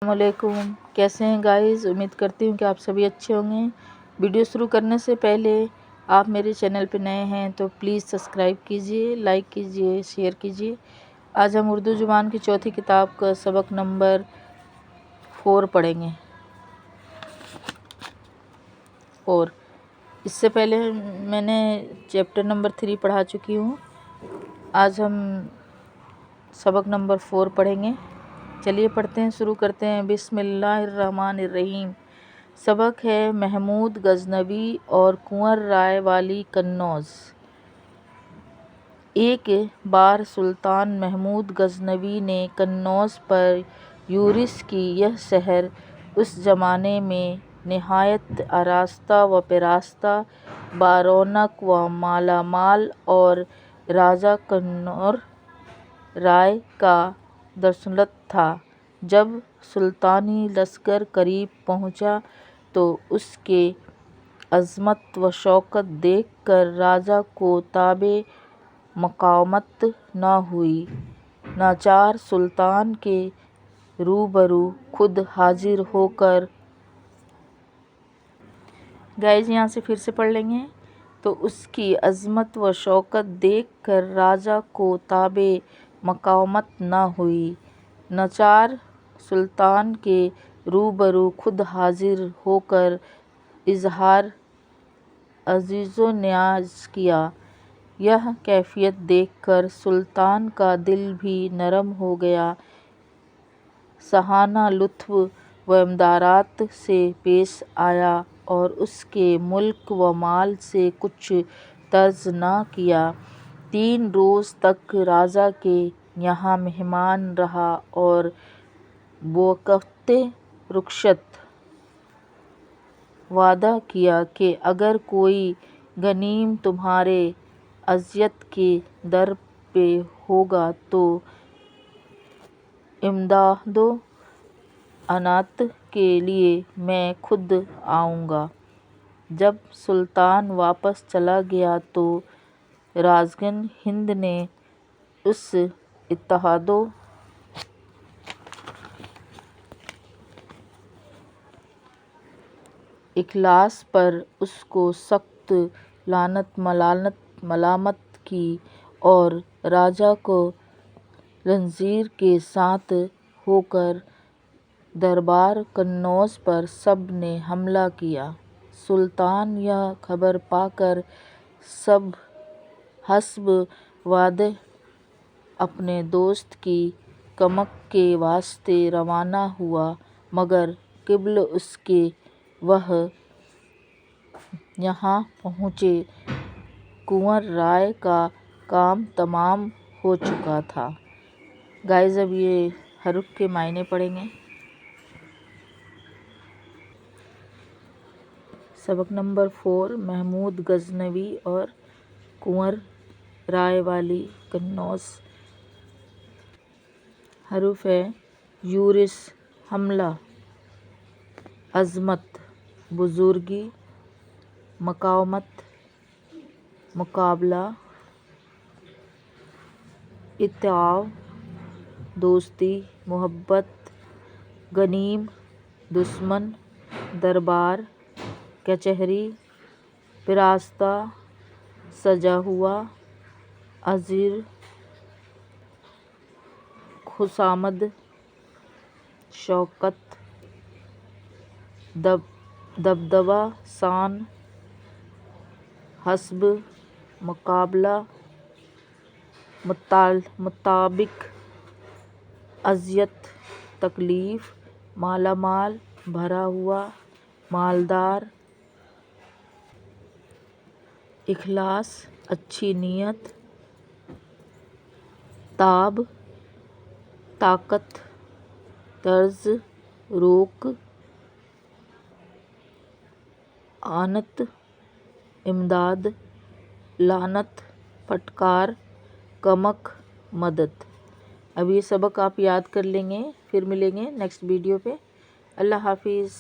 السلام علیکم، کیسے ہیں گائز؟ امید کرتی ہوں کہ آپ سبھی اچھے ہوں گے۔ ویڈیو شروع کرنے سے پہلے آپ میرے چینل پہ نئے ہیں تو پلیز سبسکرائب کیجئے، لائک کیجئے، شیئر کیجئے۔ آج ہم اردو زبان کی چوتھی کتاب کا سبق نمبر 4 پڑھیں گے۔ اور اس سے پہلے میں نے چیپٹر نمبر 3 پڑھا چکی ہوں۔ آج ہم سبق نمبر 4 پڑھیں گے۔ چلیے پڑھتے ہیں، شروع کرتے ہیں۔ بسم اللہ الرحمن الرحیم۔ سبق ہے محمود غزنوی اور کنور رائے والی قنوج۔ ایک بار سلطان محمود غزنوی نے قنوج پر یورش کی یہ شہر اس زمانے میں نہایت آراستہ و پیراستہ، بارونق و مالا مال اور راجہ کنور رائے کا دارالسلطنت تھا۔ جب سلطانی لشکر قریب پہنچا تو اس کی عظمت و شوکت دیکھ کر راجہ کو تابِ مقاومت نہ ہوئی، ناچار سلطان کے روبرو خود حاضر ہو کر گائز یہاں سے پھر سے پڑھ لیں گے تو اس کی عظمت و شوکت دیکھ کر راجہ کو تابِ مقاومت نہ ہوئی، ناچار سلطان کے روبرو خود حاضر ہو کر اظہار عزیز و نیاز کیا۔ یہ کیفیت دیکھ کر سلطان کا دل بھی نرم ہو گیا، شاہانہ لطف و امداد سے پیش آیا اور اس کے ملک و مال سے کچھ طرز نہ کیا۔ 3 روز تک راجہ کے یہاں مہمان رہا اور بوقت رخصت وعدہ کیا کہ اگر کوئی غنیم تمہارے عزیز کے در پہ ہوگا تو امداد و اعانت کے لیے میں خود آؤں گا۔ جب سلطان واپس چلا گیا تو راجگان ہند نے اس اتحاد و اخلاص پر اس کو سخت لعنت ملامت کی اور راجہ کو زنجیر کے ساتھ ہو کر دربار قنوج پر سب نے حملہ کیا۔ سلطان یہ خبر پا کر حسب وعدہ اپنے دوست کی کمک کے واسطے روانہ ہوا، مگر قبل اس کے وہ یہاں پہنچے کنور رائے کا کام تمام ہو چکا تھا۔ گائز اب یہ حروف کے معنی پڑھیں گے۔ سبق نمبر 4 محمود غزنوی اور کنور رائے والی قنوج۔ حروف ہے یورش حملہ، عظمت بزرگی، مقاومت مقابلہ، اتحاد دوستی محبت، غنیم دشمن، دربار کچہری، پیراستہ سجا ہوا، عزیر خوشامد، شوکت دبدبہ شان، حسب مقابلہ مطابق، اذیت تکلیف، مالا مال بھرا ہوا مالدار، اخلاص اچھی نیت، تاب طاقت، طرز روک، اعانت امداد، لعنت پھٹکار، کمک مدد۔ اب یہ سبق آپ یاد کر لیں گے، پھر ملیں گے نیکسٹ ویڈیو پہ۔ اللہ حافظ۔